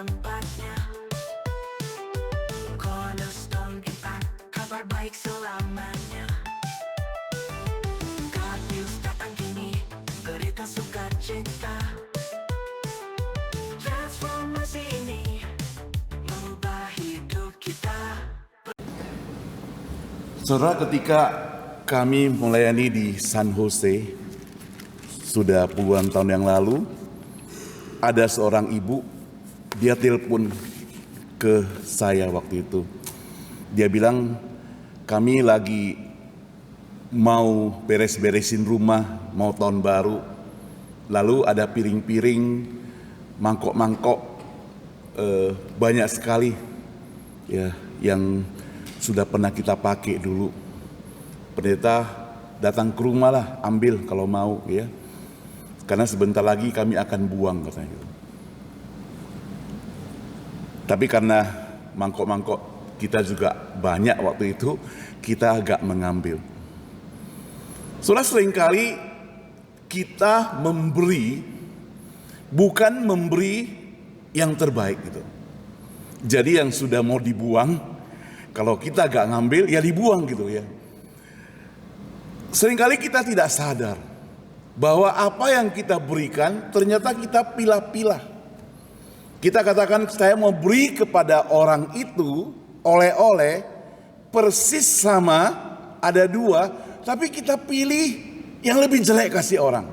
tempatnya. Cornerstone kita, kabar baik selamanya. God News datang kini, berita sukacita. Transformasi ini mengubah hidup kita. Saudara, ketika kami melayani di San Jose sudah puluhan tahun yang lalu, ada seorang ibu, dia telepon ke saya waktu itu. Dia bilang, kami lagi mau beres-beresin rumah, mau tahun baru. Lalu ada piring-piring, mangkok-mangkok, banyak sekali ya yang sudah pernah kita pakai dulu. Pendeta datang ke rumah lah, ambil kalau mau ya. Karena sebentar lagi kami akan buang katanya gitu. Tapi karena mangkok-mangkok kita juga banyak waktu itu, kita agak mengambil. Saudara, seringkali kita memberi, bukan memberi yang terbaik gitu. Jadi yang sudah mau dibuang, kalau kita gak ngambil, ya dibuang gitu ya. Seringkali kita tidak sadar bahwa apa yang kita berikan ternyata kita pilah-pilah. Kita katakan saya mau beri kepada orang itu oleh-oleh persis sama, ada dua, tapi kita pilih yang lebih jelek kasih orang.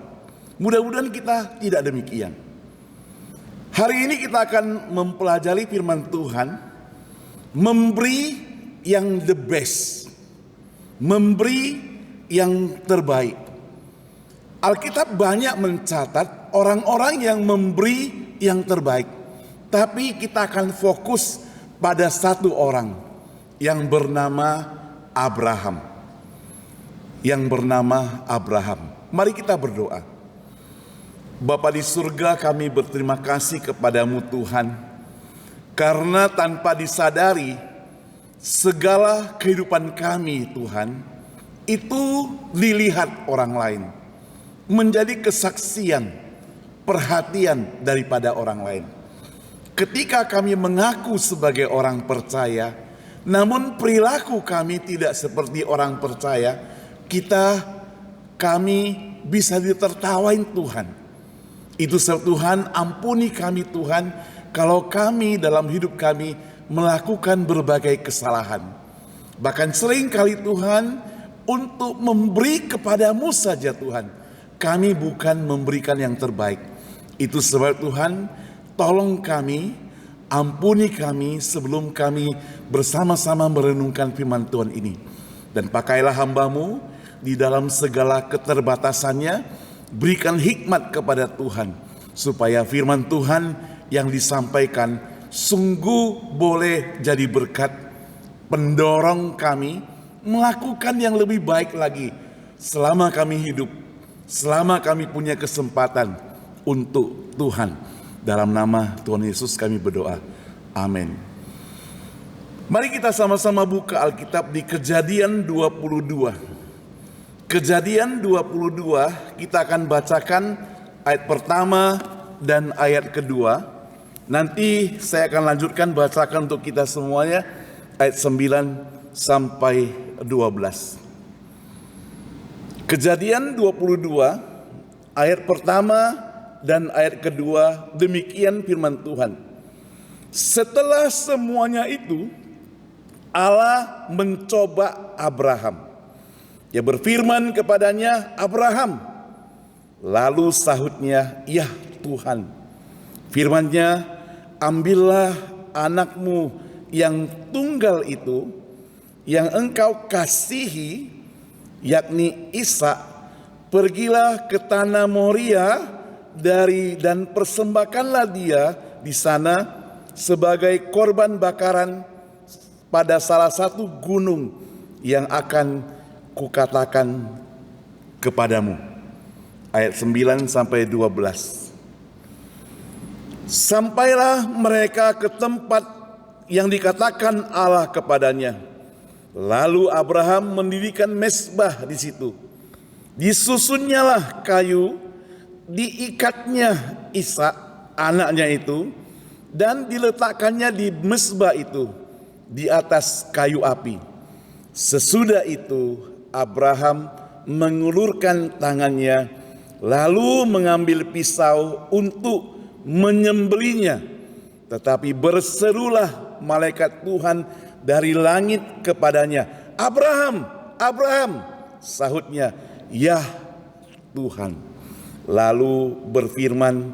Mudah-mudahan kita tidak demikian. Hari ini kita akan mempelajari firman Tuhan, memberi yang the best, memberi yang terbaik. Alkitab banyak mencatat orang-orang yang memberi yang terbaik. Tapi kita akan fokus pada satu orang yang bernama Abraham. Yang bernama Abraham. Mari kita berdoa. Bapa di surga, kami berterima kasih kepadamu Tuhan. Karena tanpa disadari, segala kehidupan kami Tuhan, itu dilihat orang lain. Menjadi kesaksian, perhatian daripada orang lain. Ketika kami mengaku sebagai orang percaya, namun perilaku kami tidak seperti orang percaya, kami bisa ditertawain Tuhan. Itu sebab Tuhan, ampuni kami Tuhan, kalau kami dalam hidup kami melakukan berbagai kesalahan. Bahkan sering kali Tuhan, untuk memberi kepadamu saja Tuhan, kami bukan memberikan yang terbaik. Itu sebab Tuhan, tolong kami, ampuni kami sebelum kami bersama-sama merenungkan firman Tuhan ini. Dan pakailah hamba-Mu di dalam segala keterbatasannya, berikan hikmat kepada Tuhan, supaya firman Tuhan yang disampaikan sungguh boleh jadi berkat, pendorong kami melakukan yang lebih baik lagi selama kami hidup, selama kami punya kesempatan untuk Tuhan. Dalam nama Tuhan Yesus kami berdoa. Amin. Mari kita sama-sama buka Alkitab di Kejadian 22. Kejadian 22 kita akan bacakan ayat pertama dan ayat kedua. Nanti saya akan lanjutkan bacakan untuk kita semuanya ayat 9 sampai 12. Kejadian 22 ayat pertama dan ayat kedua, demikian firman Tuhan. Setelah semuanya itu, Allah mencoba Abraham. Dia berfirman kepadanya, Abraham. Lalu sahutnya, ya Tuhan. Firman-Nya, ambillah anakmu yang tunggal itu, yang engkau kasihi, yakni Ishak, pergilah ke tanah Moria dan persembahkanlah dia di sana sebagai korban bakaran pada salah satu gunung yang akan kukatakan kepadamu. Ayat 9 sampai 12. Sampailah mereka ke tempat yang dikatakan Allah kepadanya. Lalu Abraham mendirikan mezbah di situ. Disusunnyalah kayu, diikatnya Ishak anaknya itu dan diletakkannya di mezbah itu di atas kayu api. Sesudah itu Abraham mengulurkan tangannya lalu mengambil pisau untuk menyembelihnya. Tetapi berserulah malaikat Tuhan dari langit kepadanya, "Abraham, Abraham!" Sahutnya, "Ya Tuhan." Lalu berfirman,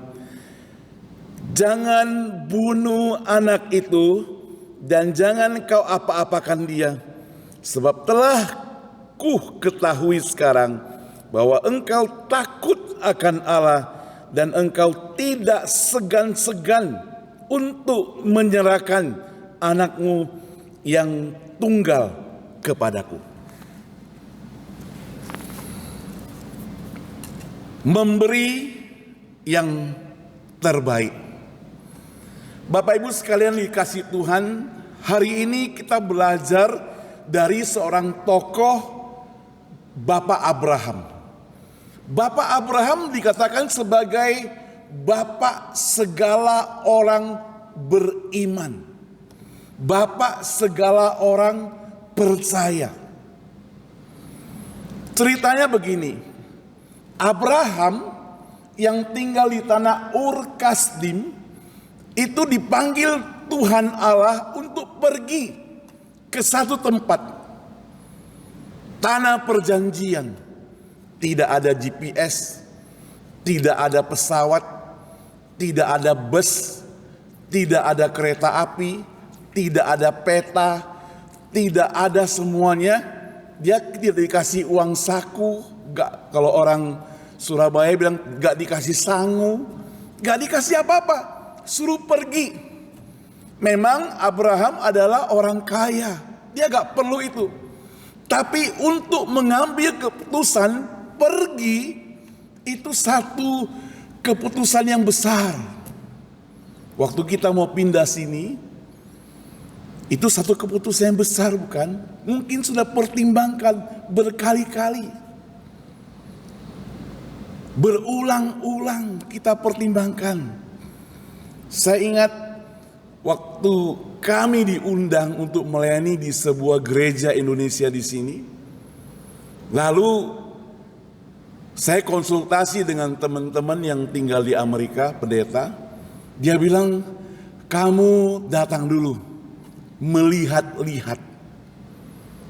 "Jangan bunuh anak itu dan jangan kau apa-apakan dia, sebab telah ku ketahui sekarang bahwa engkau takut akan Allah dan engkau tidak segan-segan untuk menyerahkan anakmu yang tunggal kepadaku." Memberi yang terbaik. Bapak Ibu sekalian dikasih Tuhan, hari ini kita belajar dari seorang tokoh, Bapak Abraham. Bapak Abraham dikatakan sebagai bapak segala orang beriman. Bapak segala orang percaya. Ceritanya begini, Abraham yang tinggal di tanah Ur Kasdim itu dipanggil Tuhan Allah untuk pergi ke satu tempat, tanah perjanjian. Tidak ada GPS, tidak ada pesawat, tidak ada bus, tidak ada kereta api, tidak ada peta, tidak ada semuanya. Dia tidak dikasih uang saku, gak, kalau orang Surabaya bilang gak dikasih sangu, gak dikasih apa-apa, suruh pergi. Memang Abraham adalah orang kaya, dia gak perlu itu. Tapi untuk mengambil keputusan pergi itu satu keputusan yang besar. Waktu kita mau pindah sini, itu satu keputusan yang besar, bukan? Mungkin sudah pertimbangkan berkali-kali. Berulang-ulang kita pertimbangkan. Saya ingat waktu kami diundang untuk melayani di sebuah gereja Indonesia di sini. Lalu saya konsultasi dengan teman-teman yang tinggal di Amerika, pendeta. Dia bilang, "Kamu datang dulu, melihat-lihat."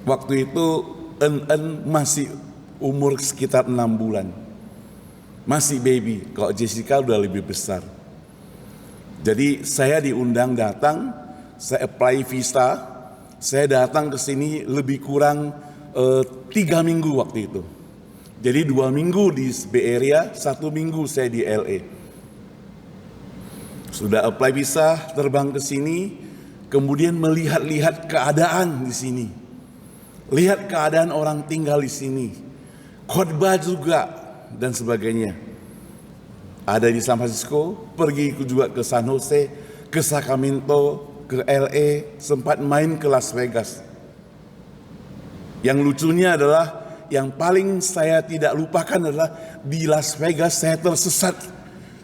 Waktu itu En masih umur sekitar 6 bulan. Masih baby, kalau Jessica udah lebih besar. Jadi saya diundang datang, saya apply visa, saya datang ke sini lebih kurang 3 minggu waktu itu. Jadi 2 minggu di Bay Area, 1 minggu saya di LA. Sudah apply visa, terbang ke sini, kemudian melihat-lihat keadaan di sini. Lihat keadaan orang tinggal di sini. Khotbah juga dan sebagainya. Ada di San Francisco, pergi juga ke San Jose, ke Sacramento, ke LA, sempat main ke Las Vegas. Yang lucunya adalah, yang paling saya tidak lupakan adalah di Las Vegas saya tersesat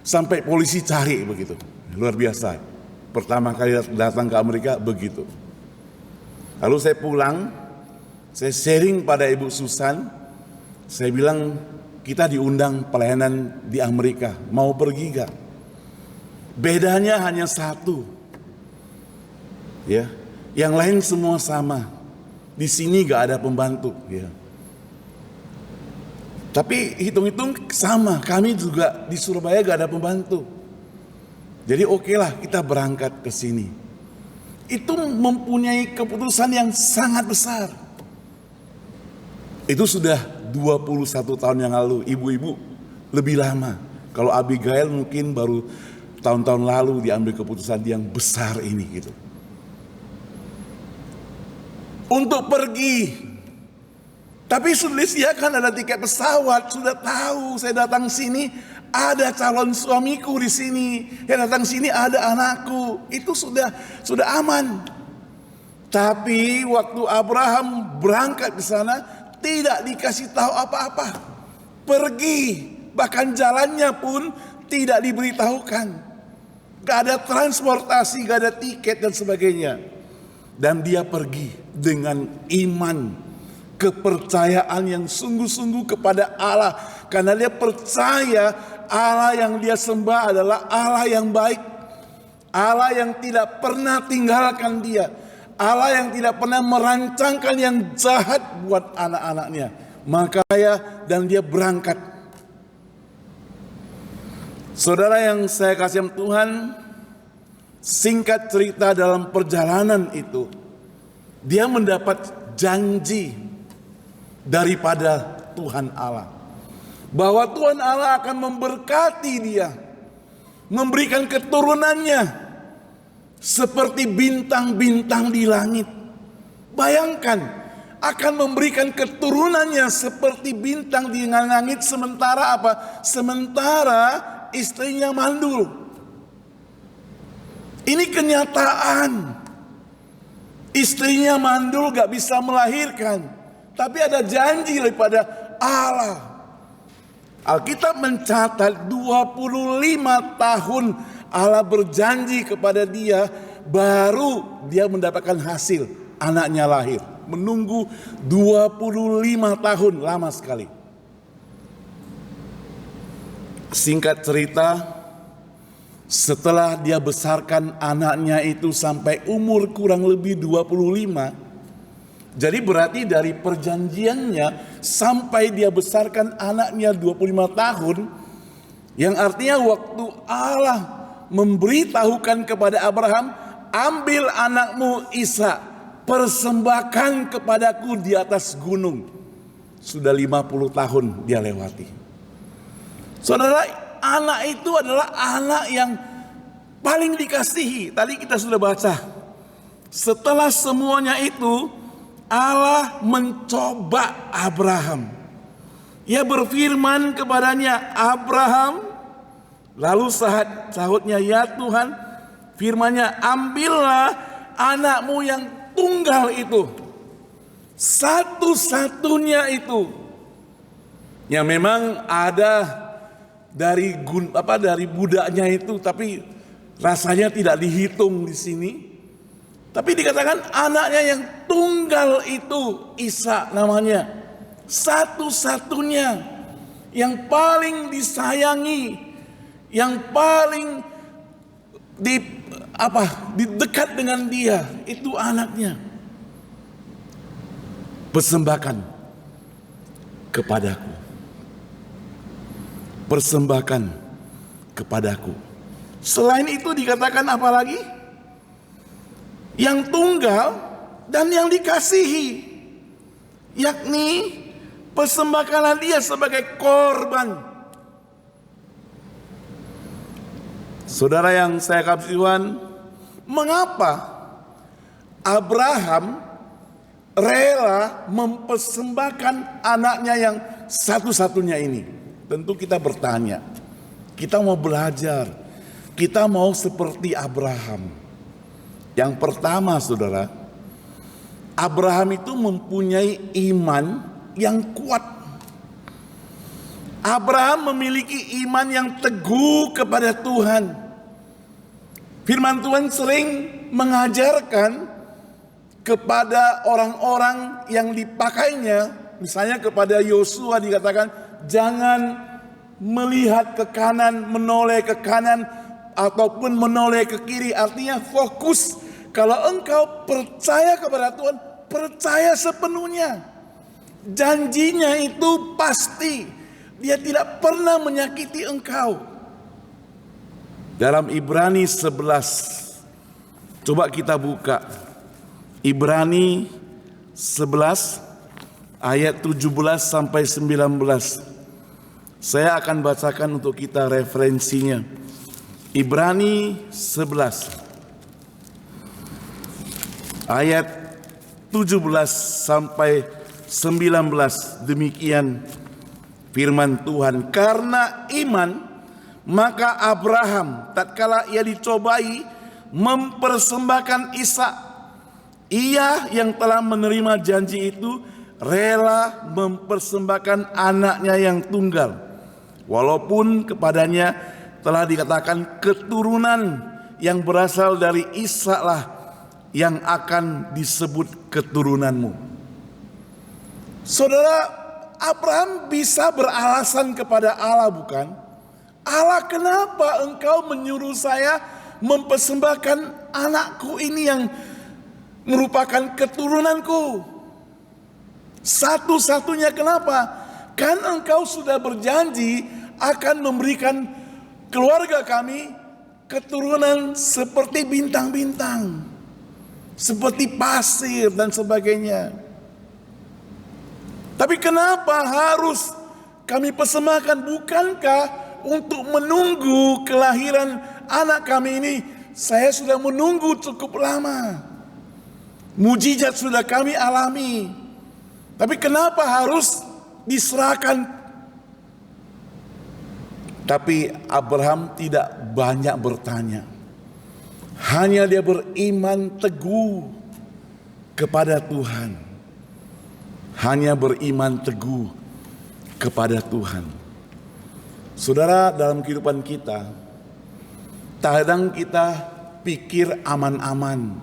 sampai polisi cari begitu. Luar biasa. Pertama kali datang ke Amerika begitu. Lalu saya pulang, saya sharing pada Ibu Susan, saya bilang kita diundang pelayanan di Amerika, mau pergi gak? Bedanya hanya satu, ya, yang lain semua sama. Di sini gak ada pembantu, ya. Tapi hitung-hitung sama, kami juga di Surabaya gak ada pembantu. Jadi oke lah kita berangkat ke sini. Itu mempunyai keputusan yang sangat besar. Itu sudah 21 tahun yang lalu, ibu-ibu lebih lama. Kalau Abigail mungkin baru tahun-tahun lalu diambil keputusan yang besar ini gitu. Untuk pergi. Tapi sudah disediakan, ada tiket pesawat, sudah tahu saya datang sini ada calon suamiku di sini, saya datang sini ada anakku, itu sudah aman. Tapi waktu Abraham berangkat ke sana tidak dikasih tahu apa-apa, pergi, bahkan jalannya pun tidak diberitahukan. Gak ada transportasi, gak ada tiket dan sebagainya. Dan dia pergi dengan iman, kepercayaan yang sungguh-sungguh kepada Allah. Karena dia percaya Allah yang dia sembah adalah Allah yang baik, Allah yang tidak pernah tinggalkan dia, Allah yang tidak pernah merancangkan yang jahat buat anak-anaknya. Maka dan dia berangkat. Saudara yang saya kasih Tuhan, singkat cerita dalam perjalanan itu, dia mendapat janji daripada Tuhan Allah, bahwa Tuhan Allah akan memberkati dia, memberikan keturunannya seperti bintang-bintang di langit. Bayangkan, akan memberikan keturunannya seperti bintang di langit, sementara apa? Sementara istrinya mandul. Ini kenyataan. Istrinya mandul, gak bisa melahirkan, tapi ada janji daripada Allah. Alkitab mencatat 25 tahun Allah berjanji kepada dia, baru dia mendapatkan hasil, anaknya lahir. Menunggu 25 tahun, lama sekali. Singkat cerita, setelah dia besarkan anaknya itu sampai umur kurang lebih 25, jadi berarti dari perjanjiannya sampai dia besarkan anaknya 25 tahun, yang artinya waktu Allah memberitahukan kepada Abraham, ambil anakmu Ishak, persembahkan kepadaku di atas gunung. Sudah 50 tahun dia lewati. Saudara, anak itu adalah anak yang paling dikasihi. Tadi kita sudah baca. Setelah semuanya itu, Allah mencoba Abraham. Ia berfirman kepadanya, Abraham. Lalu sahutnya, ya Tuhan, firman-Nya, ambillah anakmu yang tunggal itu, satu-satunya itu. Ya memang ada dari budaknya itu, tapi rasanya tidak dihitung di sini. Tapi dikatakan anaknya yang tunggal itu, Ishak namanya, satu-satunya, yang paling disayangi, yang paling dekat dengan dia, itu anaknya. Persembahkan kepadaku. Persembahkan kepadaku. Selain itu dikatakan apa lagi? Yang tunggal dan yang dikasihi, yakni persembahkanlah dia sebagai korban. Saudara yang saya kasih Tuhan, mengapa Abraham rela mempersembahkan anaknya yang satu-satunya ini? Tentu kita bertanya, kita mau belajar, kita mau seperti Abraham. Yang pertama saudara, Abraham itu mempunyai iman yang kuat. Abraham memiliki iman yang teguh kepada Tuhan. Firman Tuhan sering mengajarkan kepada orang-orang yang dipakainya, misalnya kepada Yosua dikatakan, jangan melihat ke kanan, menoleh ke kanan, ataupun menoleh ke kiri. Artinya fokus. Kalau engkau percaya kepada Tuhan, percaya sepenuhnya. Janjinya itu pasti. Dia tidak pernah menyakiti engkau. Dalam Ibrani 11, coba kita buka. Ibrani 11 ayat 17 sampai 19. Saya akan bacakan untuk kita referensinya. Ibrani 11 ayat 17 sampai 19. Demikian firman Tuhan. Karena iman, maka Abraham tatkala ia dicobai mempersembahkan Ishak, ia yang telah menerima janji itu rela mempersembahkan anaknya yang tunggal, walaupun kepadanya telah dikatakan keturunan yang berasal dari Ishak lah yang akan disebut keturunanmu. Saudara, Abraham bisa beralasan kepada Allah, bukan? Allah, kenapa engkau menyuruh saya mempersembahkan anakku ini yang merupakan keturunanku? Satu-satunya kenapa? Kan engkau sudah berjanji akan memberikan keluarga kami keturunan seperti bintang-bintang, seperti pasir dan sebagainya. Tapi kenapa harus kami persembahkan? Bukankah untuk menunggu kelahiran anak kami ini saya sudah menunggu cukup lama? Mujizat sudah kami alami. Tapi kenapa harus diserahkan? Tapi Abraham tidak banyak bertanya. Hanya dia beriman teguh kepada Tuhan. Hanya beriman teguh kepada Tuhan. Saudara, dalam kehidupan kita, kadang kita pikir aman-aman,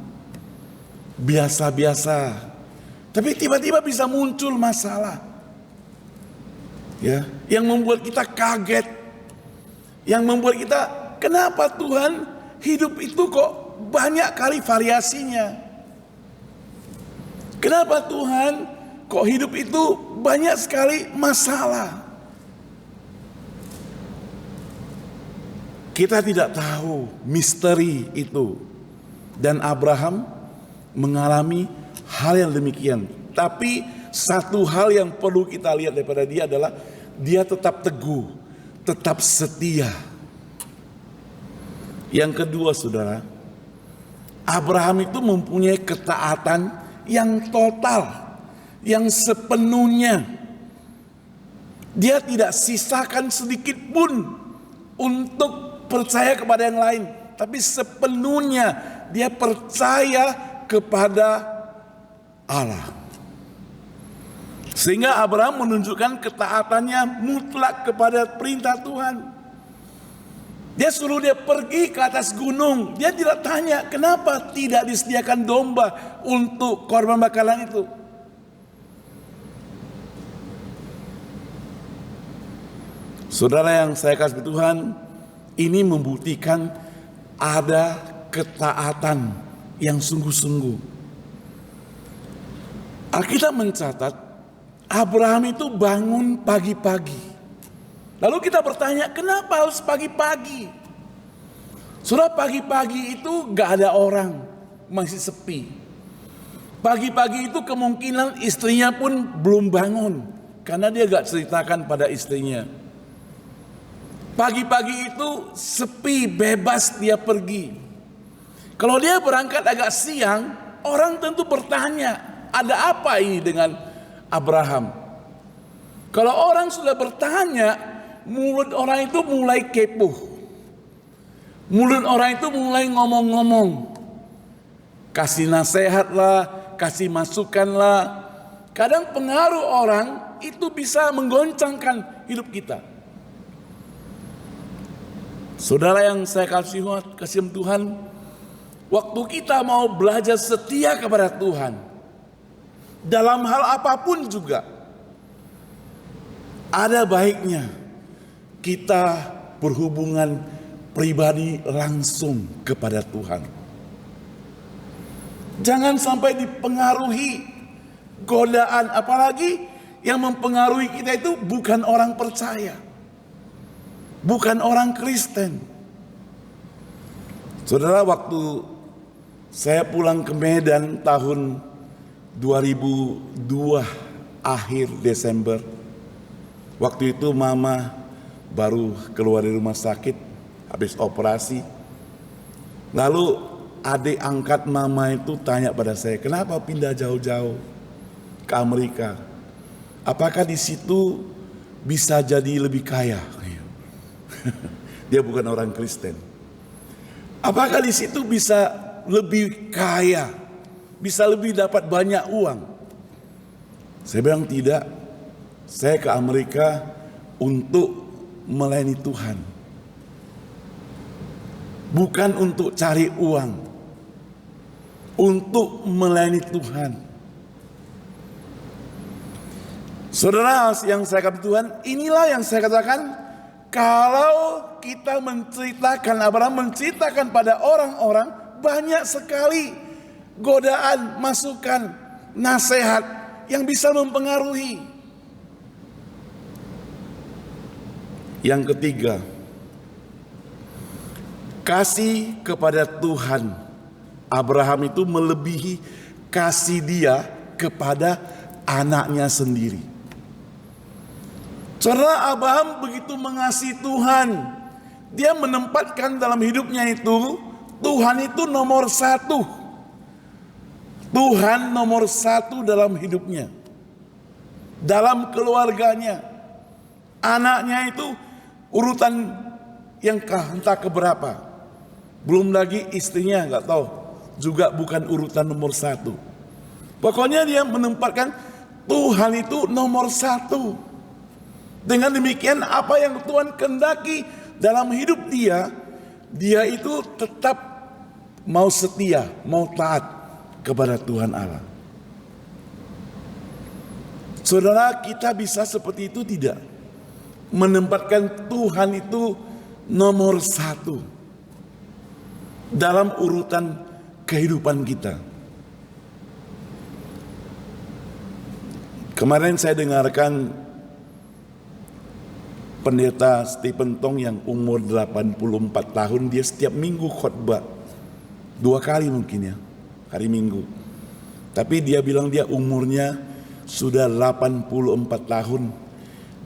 biasa-biasa. Tapi tiba-tiba bisa muncul masalah, ya, yang membuat kita kaget, yang membuat kita, kenapa Tuhan hidup itu kok banyak kali variasinya? Kenapa Tuhan kok hidup itu banyak sekali masalah? Kita tidak tahu misteri itu, dan Abraham mengalami hal yang demikian. Tapi satu hal yang perlu kita lihat daripada dia adalah dia tetap teguh, tetap setia. Yang kedua, saudara, Abraham itu mempunyai ketaatan yang total, yang sepenuhnya. Dia tidak sisakan sedikit pun untuk percaya kepada yang lain, tapi sepenuhnya dia percaya kepada Allah. Sehingga Abraham menunjukkan ketaatannya mutlak kepada perintah Tuhan. Dia suruh dia pergi ke atas gunung. Dia tidak tanya kenapa tidak disediakan domba untuk korban bakaran itu. Saudara yang saya kasih Tuhan, ini membuktikan ada ketaatan yang sungguh-sungguh. Alkitab mencatat Abraham itu bangun pagi-pagi. Lalu kita bertanya, kenapa harus pagi-pagi? Saudara, pagi-pagi itu gak ada orang, masih sepi. Pagi-pagi itu kemungkinan istrinya pun belum bangun, karena dia gak ceritakan pada istrinya. Pagi-pagi itu sepi, bebas dia pergi. Kalau dia berangkat agak siang, orang tentu bertanya, ada apa ini dengan Abraham? Kalau orang sudah bertanya, mulut orang itu mulai kepo. Mulut orang itu mulai ngomong-ngomong. Kasih nasihat lah, kasih masukan lah. Kadang pengaruh orang itu bisa menggoncangkan hidup kita. Saudara yang saya kasih Tuhan, waktu kita mau belajar setia kepada Tuhan, dalam hal apapun juga, ada baiknya kita berhubungan pribadi langsung kepada Tuhan. Jangan sampai dipengaruhi godaan, apalagi yang mempengaruhi kita itu bukan orang percaya, bukan orang Kristen. Saudara, waktu saya pulang ke Medan tahun 2002 akhir Desember, waktu itu mama baru keluar dari rumah sakit habis operasi. Lalu adik angkat mama itu tanya pada saya, kenapa pindah jauh-jauh ke Amerika? Apakah di situ bisa jadi lebih kaya? Dia bukan orang Kristen. Apakah di situ bisa lebih kaya, bisa lebih dapat banyak uang? Saya bilang tidak. Saya ke Amerika untuk melayani Tuhan. bukan untuk cari uang, untuk melayani Tuhan. Saudara yang saya katakan Tuhan, inilah yang saya katakan, kalau kita menceritakan, Abraham menceritakan pada orang-orang, banyak sekali godaan, masukan, nasihat yang bisa mempengaruhi. Yang ketiga, kasih kepada Tuhan Abraham itu melebihi kasih dia kepada anaknya sendiri. Saudara, Abraham begitu mengasihi Tuhan, dia menempatkan dalam hidupnya itu Tuhan itu nomor satu. Tuhan nomor satu dalam hidupnya, dalam keluarganya. Anaknya itu urutan yang entah keberapa. Belum lagi istrinya, nggak tahu, juga bukan urutan nomor satu. Pokoknya dia menempatkan Tuhan itu nomor satu. Dengan demikian apa yang Tuhan kehendaki dalam hidup dia, dia itu tetap mau setia, mau taat kepada Tuhan Allah. Saudara, kita bisa seperti itu tidak? Menempatkan Tuhan itu nomor satu dalam urutan kehidupan kita. Kemarin saya dengarkan pendeta Stephen Tong yang umur 84 tahun, dia setiap minggu khotbah 2 kali mungkin ya, hari Minggu. Tapi dia bilang dia umurnya sudah 84 tahun.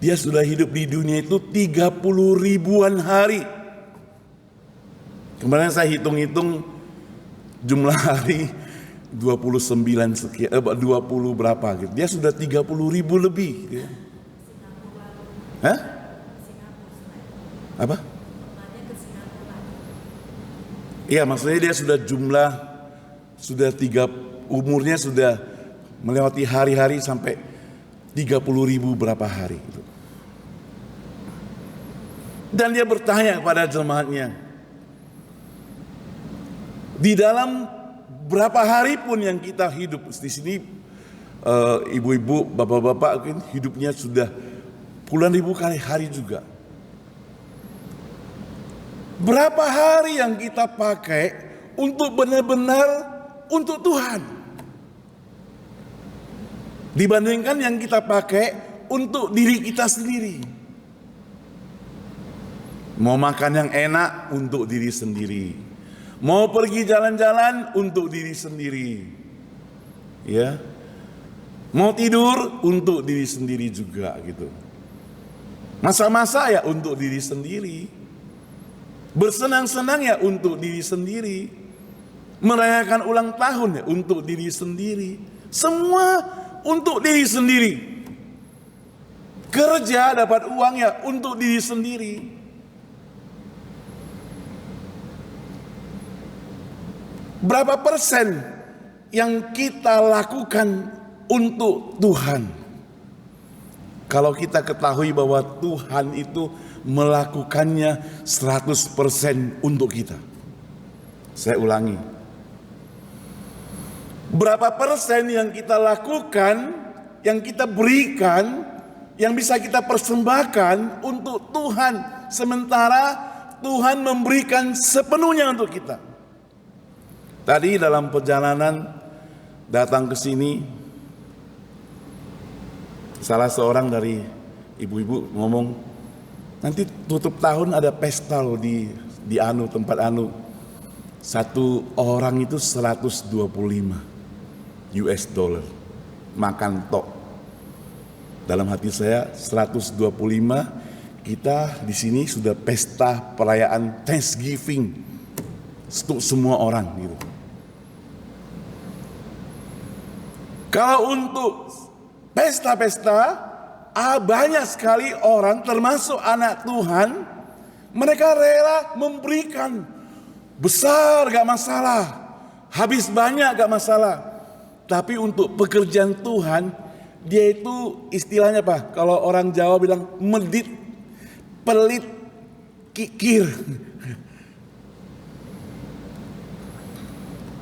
Dia sudah hidup di dunia itu 30 ribuan hari. Kemarin saya hitung-hitung jumlah hari 29 sekian, 20 berapa gitu. Dia sudah 30 ribu lebih gitu. Hah? Apa? Iya, maksudnya dia sudah umurnya sudah melewati hari-hari sampai 30 ribu berapa hari gitu. Dan dia bertanya kepada jemaatnya, di dalam berapa hari pun yang kita hidup di sini, ibu-ibu, bapak-bapak hidupnya sudah puluhan ribu kali hari juga. Berapa hari yang kita pakai untuk benar-benar untuk Tuhan, dibandingkan yang kita pakai untuk diri kita sendiri. Mau makan yang enak untuk diri sendiri, mau pergi jalan-jalan untuk diri sendiri, ya, mau tidur untuk diri sendiri juga gitu. Masa-masa ya untuk diri sendiri, bersenang-senang ya untuk diri sendiri, merayakan ulang tahun ya untuk diri sendiri, semua untuk diri sendiri. Kerja dapat uang ya untuk diri sendiri. Berapa persen yang kita lakukan untuk Tuhan? Kalau kita ketahui bahwa Tuhan itu melakukannya 100% untuk kita. Saya ulangi. Berapa persen yang kita lakukan, yang kita berikan, yang bisa kita persembahkan untuk Tuhan, sementara Tuhan memberikan sepenuhnya untuk kita. Tadi dalam perjalanan datang ke sini, salah seorang dari ibu-ibu ngomong, nanti tutup tahun ada pesta loh di tempat satu orang itu 125 US dollar makan tok. Dalam hati saya 125, kita di sini sudah pesta perayaan Thanksgiving untuk semua orang gitu. Kalau untuk pesta-pesta, banyak sekali orang termasuk anak Tuhan, mereka rela memberikan besar gak masalah, habis banyak gak masalah. Tapi untuk pekerjaan Tuhan, dia itu istilahnya apa? Kalau orang Jawa bilang medit, pelit, kikir.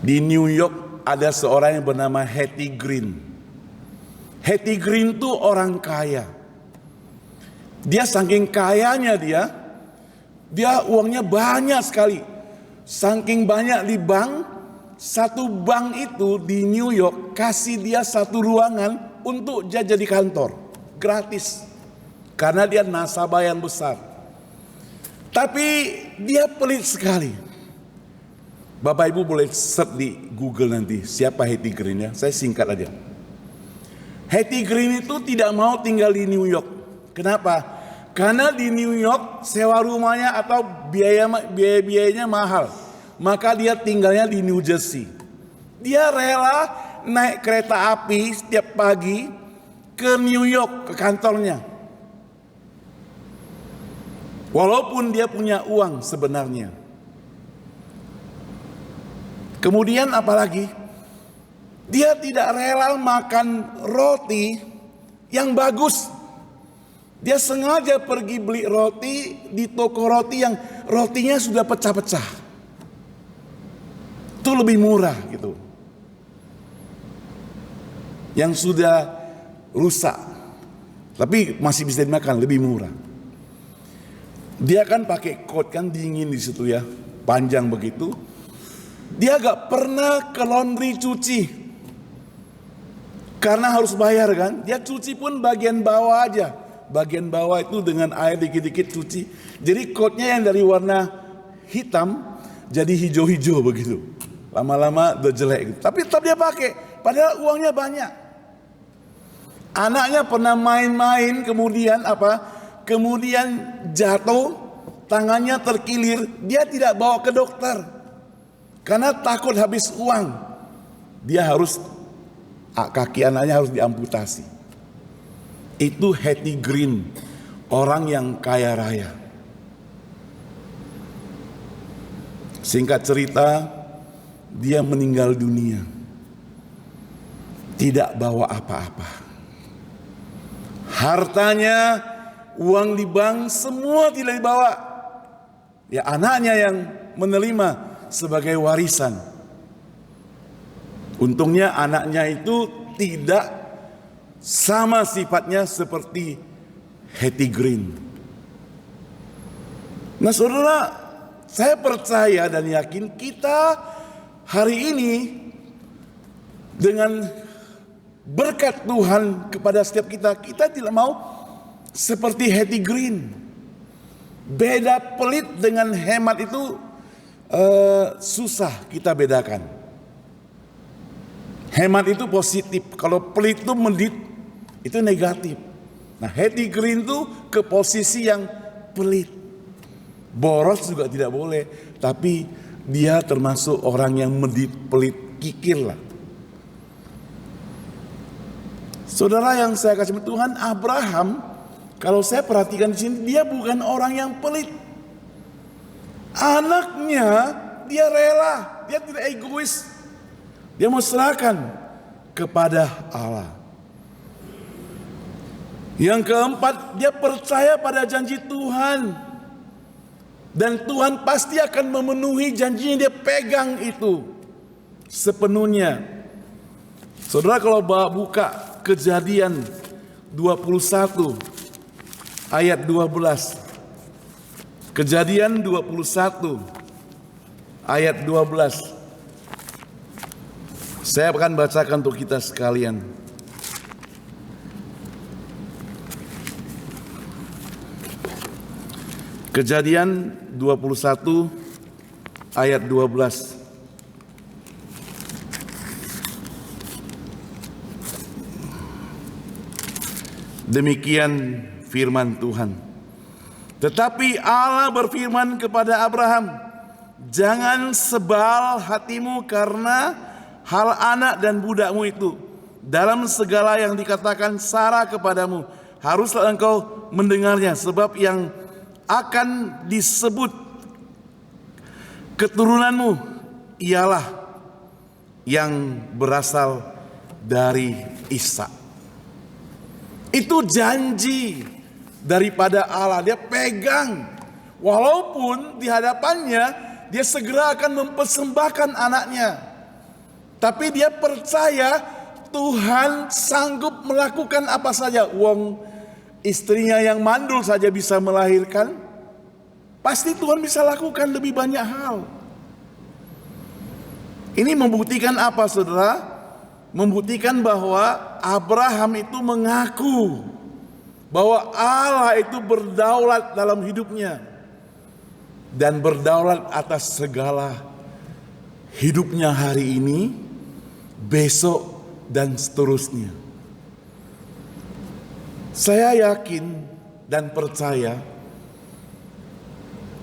Di New York ada seorang yang bernama Hetty Green. Hetty Green itu orang kaya. Dia saking kayanya dia uangnya banyak sekali. Saking banyak di bank, satu bank itu di New York kasih dia satu ruangan untuk dia jadi kantor. Gratis. Karena dia nasabah yang besar. Tapi dia pelit sekali. Bapak Ibu boleh search di Google nanti siapa Hetty Green ya. Saya singkat aja. Hetty Green itu tidak mau tinggal di New York. Kenapa? Karena di New York sewa rumahnya atau biayanya mahal. Maka dia tinggalnya di New Jersey. Dia rela naik kereta api setiap pagi ke New York, ke kantornya. Walaupun dia punya uang sebenarnya. Kemudian apalagi? Dia tidak rela makan roti yang bagus. Dia sengaja pergi beli roti di toko roti yang rotinya sudah pecah-pecah. Itu lebih murah gitu. Yang sudah rusak, tapi masih bisa dimakan, lebih murah. Dia kan pakai coat, kan dingin di situ ya, panjang begitu. Dia gak pernah ke laundry cuci. Karena harus bayar kan. Dia cuci pun bagian bawah aja. Bagian bawah itu dengan air dikit-dikit cuci. Jadi coatnya yang dari warna hitam jadi hijau-hijau begitu. Lama-lama udah jelek gitu. Tapi tetap dia pakai. Padahal uangnya banyak. Anaknya pernah main-main kemudian Kemudian jatuh, tangannya terkilir. Dia tidak bawa ke dokter. Karena takut habis uang. Dia harus, kaki anaknya harus diamputasi. Itu Hetty Green, orang yang kaya raya. Singkat cerita, dia meninggal dunia. Tidak bawa apa-apa. Hartanya, uang di bank semua tidak dibawa. Ya anaknya yang menerima sebagai warisan. Untungnya anaknya itu tidak sama sifatnya seperti Hetty Green. Nah saudara, saya percaya dan yakin kita hari ini dengan berkat Tuhan kepada setiap kita tidak mau seperti Hetty Green. Beda pelit dengan hemat itu susah kita bedakan. Hemat itu positif, kalau pelit itu medit, itu negatif. Nah Hetty Green itu ke posisi yang pelit. Boros juga tidak boleh, tapi dia termasuk orang yang medit, pelit, kikir lah. Saudara yang saya kasih Tuhan, Abraham, kalau saya perhatikan di sini, dia bukan orang yang pelit. Anaknya dia rela, dia tidak egois. Dia mau serahkan kepada Allah. Yang keempat, dia percaya pada janji Tuhan. Dan Tuhan pasti akan memenuhi janjinya, dia pegang itu sepenuhnya. Saudara kalau buka Kejadian 21 ayat 12. Kejadian 21 ayat 12. Saya akan bacakan untuk kita sekalian. Kejadian 21 ayat 12. Demikian firman Tuhan. Tetapi Allah berfirman kepada Abraham, jangan sebal hatimu karena hal anak dan budakmu itu. Dalam segala yang dikatakan Sarah kepadamu, haruslah engkau mendengarnya. Sebab yang akan disebut keturunanmu ialah yang berasal dari Ishak. Itu janji daripada Allah, dia pegang. Walaupun di hadapannya dia segera akan mempersembahkan anaknya. Tapi dia percaya Tuhan sanggup melakukan apa saja. Wong istrinya yang mandul saja bisa melahirkan, pasti Tuhan bisa lakukan lebih banyak hal. Ini membuktikan apa, saudara? Membuktikan bahwa Abraham itu mengaku bahwa Allah itu berdaulat dalam hidupnya dan berdaulat atas segala hidupnya hari ini, besok, dan seterusnya. Saya yakin dan percaya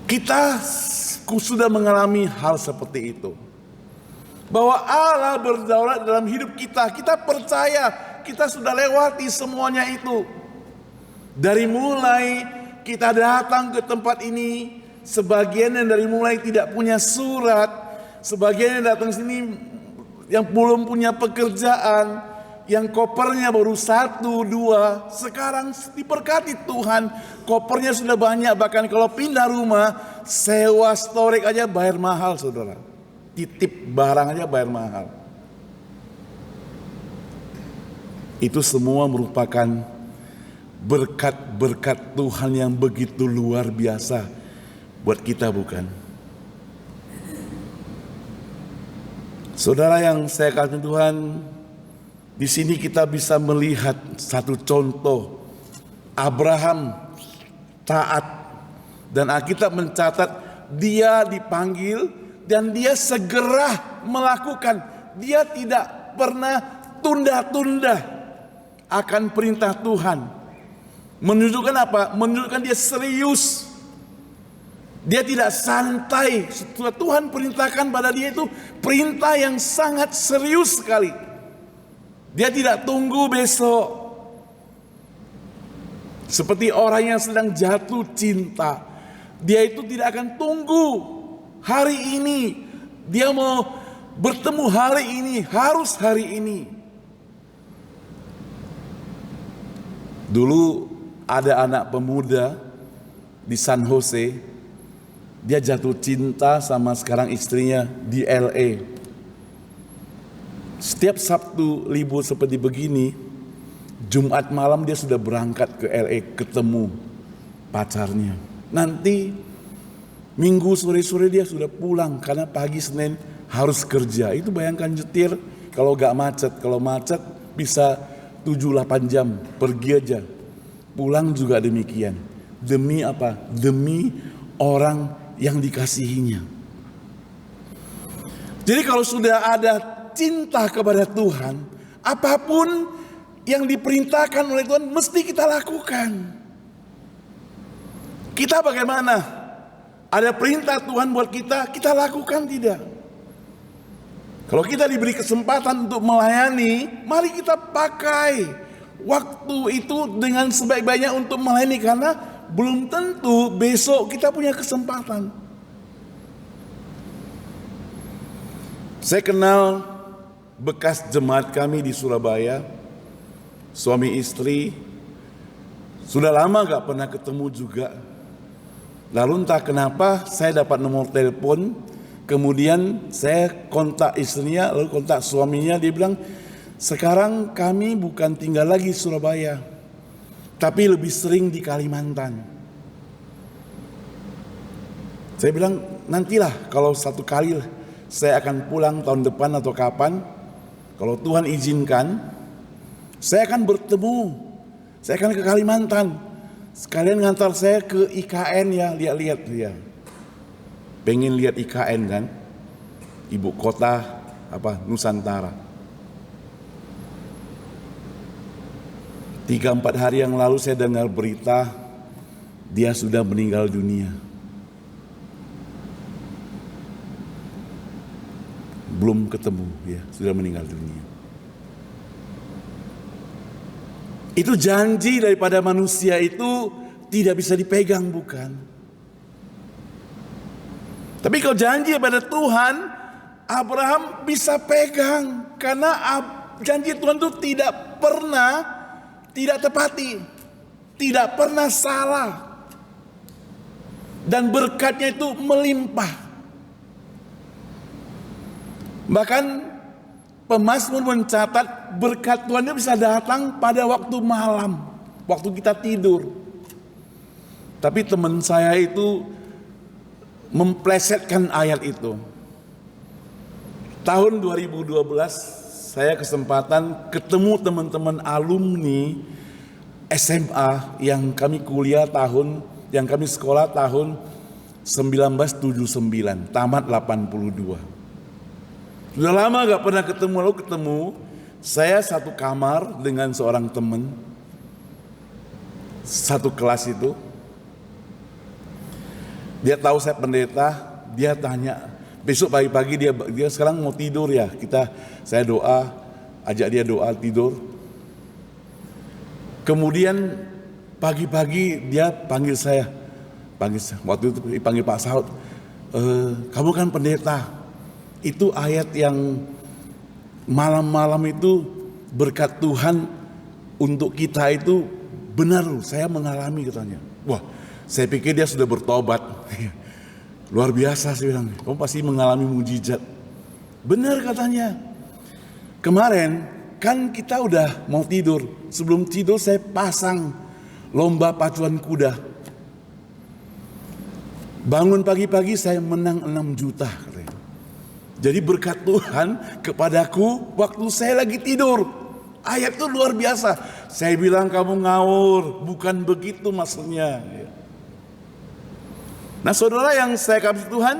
kita sudah mengalami hal seperti itu. Bahwa Allah berdaulat dalam hidup kita. Kita percaya kita sudah lewati semuanya itu. Dari mulai kita datang ke tempat ini, sebagian yang dari mulai tidak punya surat, sebagian yang datang sini yang belum punya pekerjaan, yang kopernya baru 1, 2, sekarang diberkati Tuhan, kopernya sudah banyak. Bahkan kalau pindah rumah, sewa storage aja bayar mahal, saudara. Titip barang aja bayar mahal. Itu semua merupakan berkat-berkat Tuhan yang begitu luar biasa buat kita, bukan? Saudara yang saya kasih Tuhan, di sini kita bisa melihat satu contoh Abraham taat, dan Alkitab mencatat dia dipanggil dan dia segera melakukan. Dia tidak pernah tunda-tunda akan perintah Tuhan. Menunjukkan apa? Menunjukkan dia serius. Dia tidak santai. Setelah Tuhan perintahkan pada dia itu perintah yang sangat serius sekali. Dia tidak tunggu besok. Seperti orang yang sedang jatuh cinta, dia itu tidak akan tunggu hari ini. Dia mau bertemu hari ini, harus hari ini. Dulu ada anak pemuda di San Jose. Dia jatuh cinta sama sekarang istrinya di LA. Setiap Sabtu libur seperti begini, Jumat malam dia sudah berangkat ke LA ketemu pacarnya. Nanti Minggu sore-sore dia sudah pulang karena pagi Senin harus kerja. Itu bayangkan nyetir kalau gak macet. Kalau macet bisa 7-8 jam pergi aja. Pulang juga demikian. Demi apa? Demi orang yang dikasihinya. Jadi kalau sudah ada cinta kepada Tuhan, apapun yang diperintahkan oleh Tuhan mesti kita lakukan. Kita bagaimana? Ada perintah Tuhan buat kita, kita lakukan tidak? Kalau kita diberi kesempatan untuk melayani, mari kita pakai waktu itu dengan sebaik-baiknya untuk melayani, karena belum tentu besok kita punya kesempatan. Saya kenal bekas jemaat kami di Surabaya, suami istri, sudah lama gak pernah ketemu juga. Lalu entah kenapa saya dapat nomor telepon, kemudian saya kontak istrinya, lalu kontak suaminya. Dia bilang, sekarang kami bukan tinggal lagi di Surabaya, tapi lebih sering di Kalimantan. Saya bilang, nantilah kalau satu kali saya akan pulang tahun depan atau kapan, kalau Tuhan izinkan, saya akan bertemu, saya akan ke Kalimantan. Sekalian ngantar saya ke IKN ya, lihat-lihat ya. Pengen lihat IKN kan, ibu kota Nusantara. 3-4 hari yang lalu saya dengar berita dia sudah meninggal dunia. Belum ketemu ya, sudah meninggal dunia. Itu janji daripada manusia itu tidak bisa dipegang, bukan? Tapi kalau janji daripada Tuhan, Abraham bisa pegang. Karena janji Tuhan itu tidak pernah tidak tepati, tidak pernah salah. Dan berkatnya itu melimpah. Bahkan Pemazmur mencatat berkat Tuhan itu bisa datang pada waktu malam, waktu kita tidur. Tapi teman saya itu memplesetkan ayat itu. Tahun 2012 saya kesempatan ketemu teman-teman alumni SMA yang kami sekolah tahun 1979, tamat 82. Sudah lama gak pernah ketemu, lalu ketemu. Saya satu kamar dengan seorang teman, satu kelas itu. Dia tahu saya pendeta, dia tanya, besok pagi-pagi dia sekarang mau tidur ya. Saya doa, ajak dia doa tidur. Kemudian pagi-pagi dia panggil saya, waktu itu dipanggil Pak Saud, kamu kan pendeta. Itu ayat yang malam-malam itu berkat Tuhan untuk kita itu benar, saya mengalami katanya. Wah, saya pikir dia sudah bertobat. Luar biasa sih bilang, kamu pasti mengalami mujizat. Benar katanya. Kemarin kan kita udah mau tidur. Sebelum tidur saya pasang lomba pacuan kuda. Bangun pagi-pagi saya menang 6 juta katanya. Jadi berkat Tuhan kepadaku waktu saya lagi tidur. Ayat itu luar biasa. Saya bilang kamu ngawur, bukan begitu maksudnya. Nah saudara yang saya kasih Tuhan,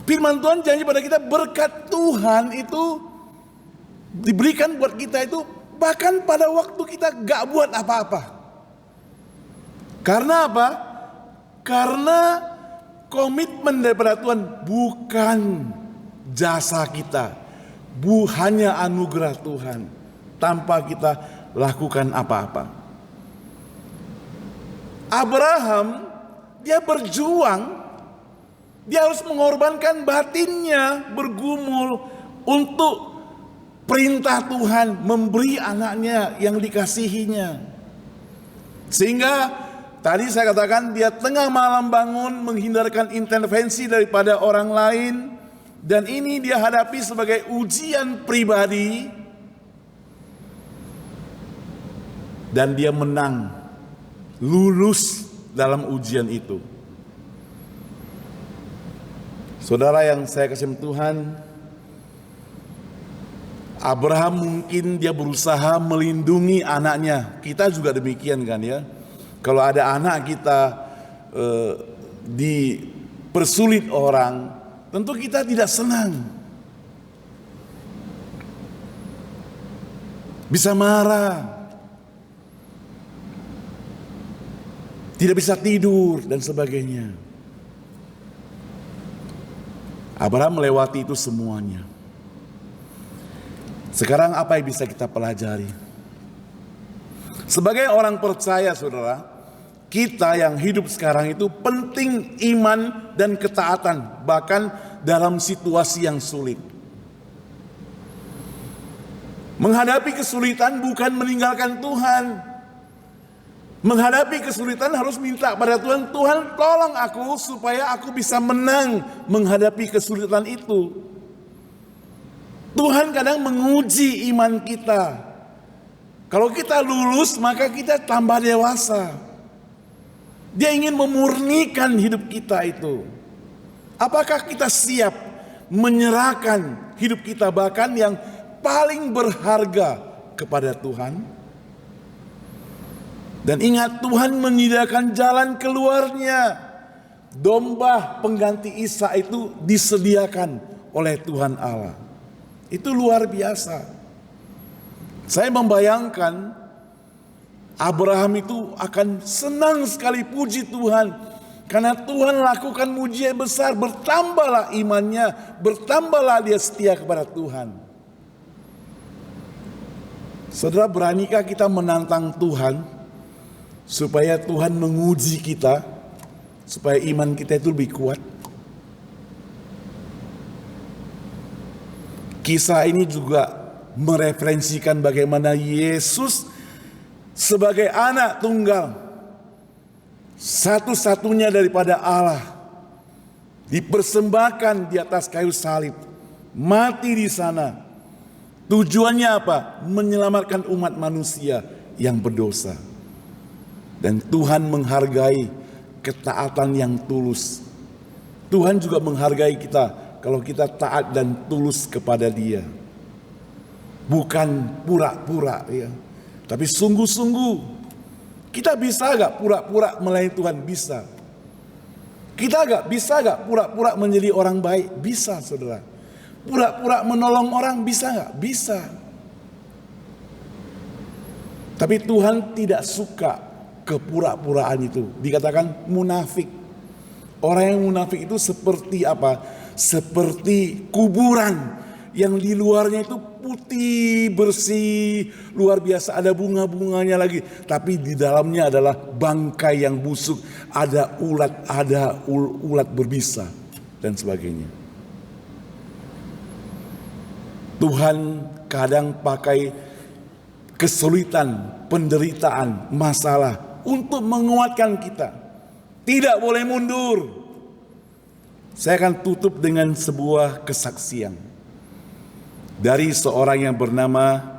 firman Tuhan janji pada kita berkat Tuhan itu diberikan buat kita itu bahkan pada waktu kita gak buat apa-apa. Karena apa? Karena komitmen daripada Tuhan bukan jasa kita, hanya anugerah Tuhan tanpa kita lakukan apa-apa. Abraham dia berjuang, dia harus mengorbankan batinnya, bergumul untuk perintah Tuhan, memberi anaknya yang dikasihinya. Sehingga tadi saya katakan dia tengah malam bangun menghindarkan intervensi daripada orang lain. Dan ini dia hadapi sebagai ujian pribadi. Dan dia menang, lulus dalam ujian itu. Saudara yang saya kasih Tuhan, Abraham mungkin dia berusaha melindungi anaknya. Kita juga demikian kan ya. Kalau ada anak kita dipersulit orang, tentu kita tidak senang. Bisa marah, tidak bisa tidur dan sebagainya. Abraham melewati itu semuanya. Sekarang apa yang bisa kita pelajari? Sebagai orang percaya saudara, kita yang hidup sekarang itu penting iman dan ketaatan, bahkan dalam situasi yang sulit. Menghadapi kesulitan bukan meninggalkan Tuhan. Menghadapi kesulitan harus minta pada Tuhan, Tuhan tolong aku supaya aku bisa menang menghadapi kesulitan itu. Tuhan kadang menguji iman kita. Kalau kita lulus maka kita tambah dewasa. Dia ingin memurnikan hidup kita itu. Apakah kita siap menyerahkan hidup kita bahkan yang paling berharga kepada Tuhan? Dan ingat Tuhan menyediakan jalan keluarnya. Domba pengganti Isa itu disediakan oleh Tuhan Allah. Itu luar biasa. Saya membayangkan Abraham itu akan senang sekali puji Tuhan. Karena Tuhan lakukan mujizat besar. Bertambahlah imannya. Bertambahlah dia setia kepada Tuhan. Saudara, beranikah kita menantang Tuhan? Supaya Tuhan menguji kita. Supaya iman kita itu lebih kuat. Kisah ini juga mereferensikan bagaimana Yesus sebagai anak tunggal, satu-satunya daripada Allah, dipersembahkan di atas kayu salib, mati di sana, Tujuannya apa? Menyelamatkan umat manusia yang berdosa. Dan Tuhan menghargai ketaatan yang tulus. Tuhan juga menghargai kita kalau kita taat dan tulus kepada Dia. Bukan pura-pura ya. Tapi sungguh-sungguh. Kita bisa gak pura-pura melayani Tuhan? Bisa. Kita bisa gak pura-pura menjadi orang baik? Bisa, saudara. Pura-pura menolong orang bisa gak? Bisa. Tapi Tuhan tidak suka kepura-puraan itu. Dikatakan munafik. Orang yang munafik itu seperti apa? Seperti kuburan yang di luarnya itu putih, bersih, luar biasa, ada bunga-bunganya lagi. Tapi di dalamnya adalah bangkai yang busuk, ada ulat berbisa dan sebagainya. Tuhan kadang pakai kesulitan, penderitaan, masalah untuk menguatkan kita. Tidak boleh mundur. Saya akan tutup dengan sebuah kesaksian dari seorang yang bernama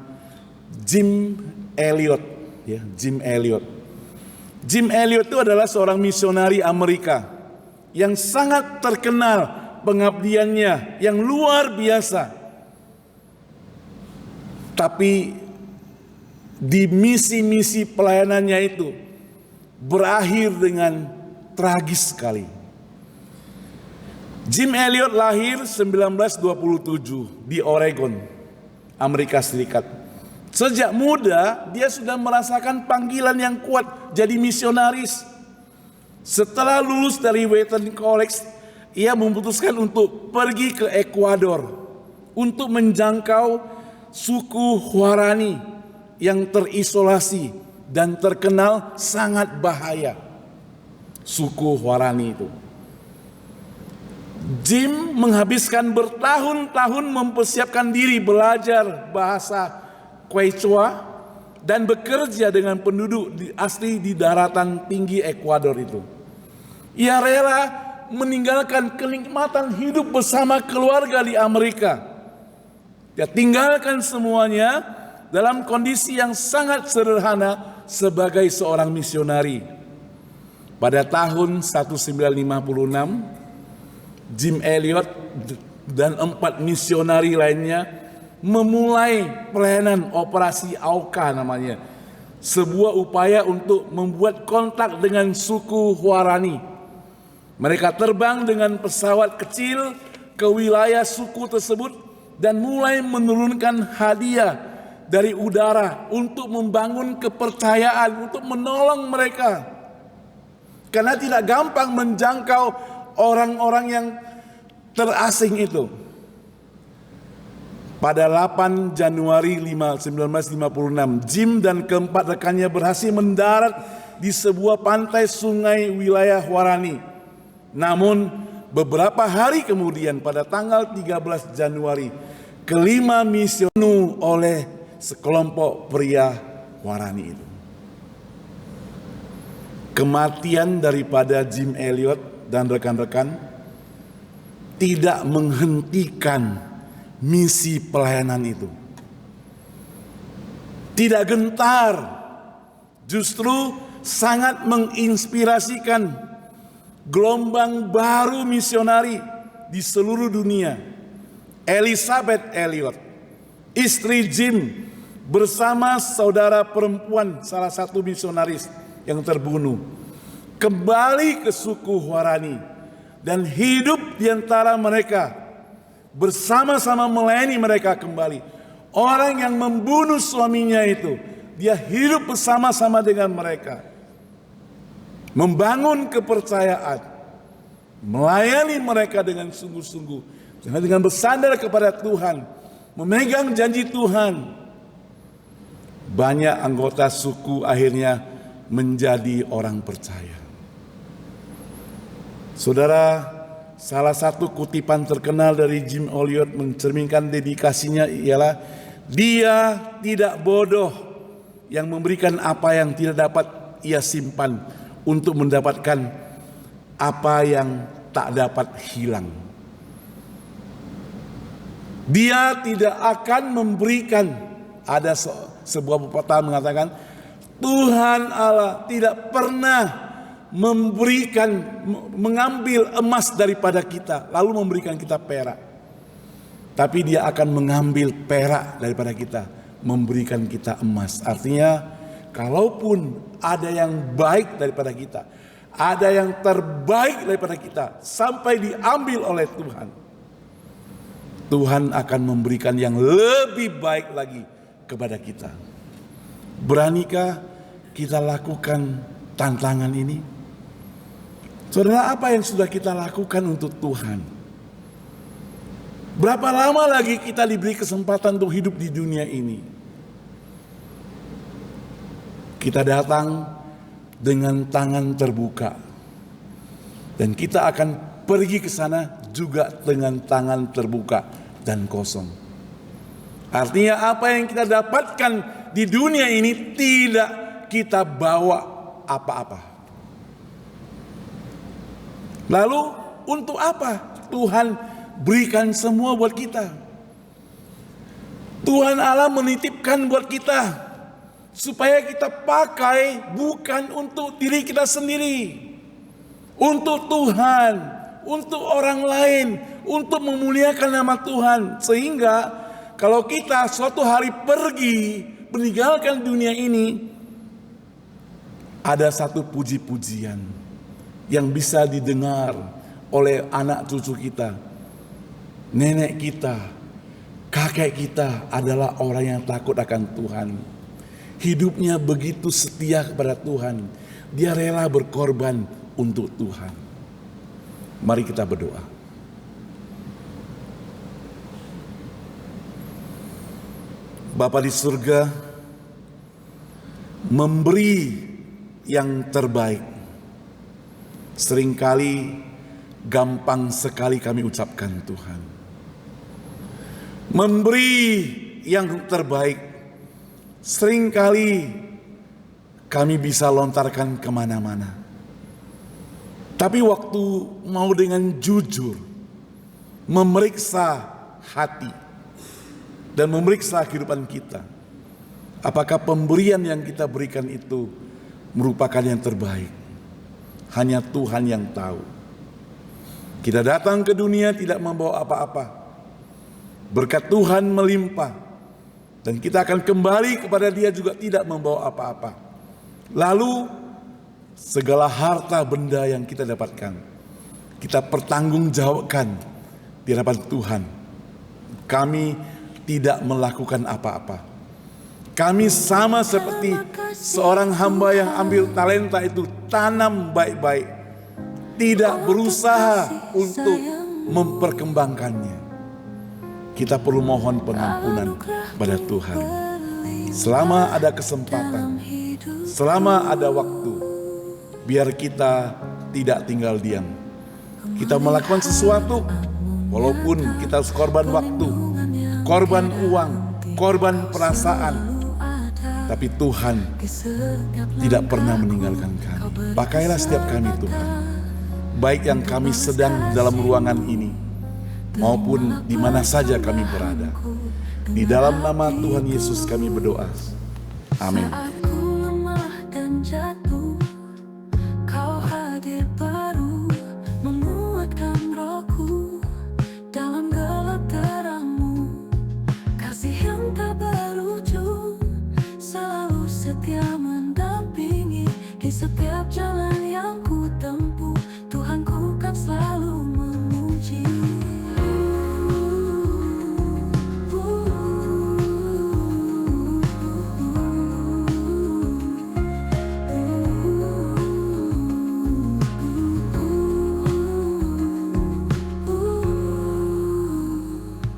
Jim Elliot. Ya, Jim Elliot. Jim Elliot itu adalah seorang misionari Amerika yang sangat terkenal pengabdiannya yang luar biasa. Tapi di misi-misi pelayanannya itu berakhir dengan tragis sekali. Jim Elliot lahir 1927 di Oregon, Amerika Serikat. Sejak muda dia sudah merasakan panggilan yang kuat jadi misionaris. Setelah lulus dari Wheaton College, ia memutuskan untuk pergi ke Ekuador untuk menjangkau suku Huarani yang terisolasi dan terkenal sangat bahaya. Suku Huarani itu. Jim menghabiskan bertahun-tahun mempersiapkan diri belajar bahasa Quechua dan bekerja dengan penduduk asli di daratan tinggi Ekuador itu. Ia rela meninggalkan kenikmatan hidup bersama keluarga di Amerika. Dia tinggalkan semuanya dalam kondisi yang sangat sederhana sebagai seorang misionari. Pada tahun 1956, Jim Elliot dan 4 misionari lainnya memulai pelayanan operasi AUKA namanya. Sebuah upaya untuk membuat kontak dengan suku Huarani. Mereka terbang dengan pesawat kecil ke wilayah suku tersebut dan mulai menurunkan hadiah dari udara untuk membangun kepercayaan, untuk menolong mereka. Karena tidak gampang menjangkau orang-orang yang terasing itu. Pada 8 Januari 1956, Jim dan keempat rekannya berhasil mendarat di sebuah pantai sungai wilayah Huarani. Namun beberapa hari kemudian pada tanggal 13 Januari, kelima misi penuh oleh sekelompok pria Huarani itu. Kematian daripada Jim Elliot dan rekan-rekan tidak menghentikan misi pelayanan itu. Tidak gentar, justru sangat menginspirasikan gelombang baru misionari di seluruh dunia. Elizabeth Elliot, istri Jim, bersama saudara perempuan salah satu misionaris yang terbunuh, kembali ke suku Huarani dan hidup di antara mereka, bersama-sama melayani mereka kembali. Orang yang membunuh suaminya itu, dia hidup bersama-sama dengan mereka, membangun kepercayaan, melayani mereka dengan sungguh-sungguh, dengan bersandar kepada Tuhan, memegang janji Tuhan. Banyak anggota suku akhirnya menjadi orang percaya. Saudara, salah satu kutipan terkenal dari Jim Elliot mencerminkan dedikasinya ialah, dia tidak bodoh yang memberikan apa yang tidak dapat ia simpan untuk mendapatkan apa yang tak dapat hilang. Dia tidak akan memberikan. Ada sebuah pepatah mengatakan, Tuhan Allah tidak pernah mengambil emas daripada kita lalu memberikan kita perak. Tapi dia akan mengambil perak daripada kita, memberikan kita emas. Artinya, kalaupun ada yang baik daripada kita, ada yang terbaik daripada kita, sampai diambil oleh Tuhan, Tuhan akan memberikan yang lebih baik lagi kepada kita. Beranikah kita lakukan tantangan ini? Saudara, apa yang sudah kita lakukan untuk Tuhan? Berapa lama lagi kita diberi kesempatan untuk hidup di dunia ini? Kita datang dengan tangan terbuka, dan kita akan pergi ke sana juga dengan tangan terbuka dan kosong. Artinya apa yang kita dapatkan di dunia ini tidak kita bawa apa-apa. Lalu untuk apa Tuhan berikan semua buat kita? Tuhan Allah menitipkan buat kita supaya kita pakai bukan untuk diri kita sendiri, untuk Tuhan, untuk orang lain, untuk memuliakan nama Tuhan. Sehingga kalau kita suatu hari pergi meninggalkan dunia ini, ada satu puji-pujian yang bisa didengar oleh anak cucu kita, nenek kita, kakek kita adalah orang yang takut akan Tuhan. Hidupnya begitu setia kepada Tuhan. Dia rela berkorban untuk Tuhan. Mari kita berdoa. Bapa di surga, memberi yang terbaik seringkali gampang sekali kami ucapkan Tuhan. Memberi yang terbaik seringkali kami bisa lontarkan kemana-mana. Tapi waktu mau dengan jujur memeriksa hati dan memeriksa kehidupan kita, apakah pemberian yang kita berikan itu merupakan yang terbaik? Hanya Tuhan yang tahu. Kita datang ke dunia tidak membawa apa-apa. Berkat Tuhan melimpah. Dan kita akan kembali kepada Dia juga tidak membawa apa-apa. Lalu segala harta benda yang kita dapatkan, kita pertanggungjawabkan di hadapan Tuhan. Kami tidak melakukan apa-apa. Kami sama seperti seorang hamba yang ambil talenta itu, tanam baik-baik, tidak berusaha untuk memperkembangkannya. Kita perlu mohon pengampunan pada Tuhan. Selama ada kesempatan, selama ada waktu, biar kita tidak tinggal diam. Kita melakukan sesuatu, walaupun kita harus korban waktu, korban uang, korban perasaan, tapi Tuhan tidak pernah meninggalkan kami. Pakailah setiap kami Tuhan, baik yang kami sedang dalam ruangan ini, maupun di mana saja kami berada. Di dalam nama Tuhan Yesus kami berdoa. Amin. Setia mendampingi di setiap jalan yang ku tempuh. Tuhanku kan selalu memuji.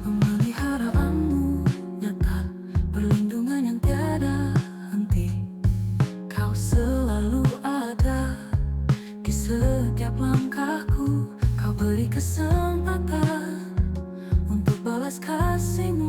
Pemeliharaanmu nyata, perlindungan yang tiada henti. Kau selalu ada di setiap langkahku. Kau beri kesempatan untuk balas kasih-Mu.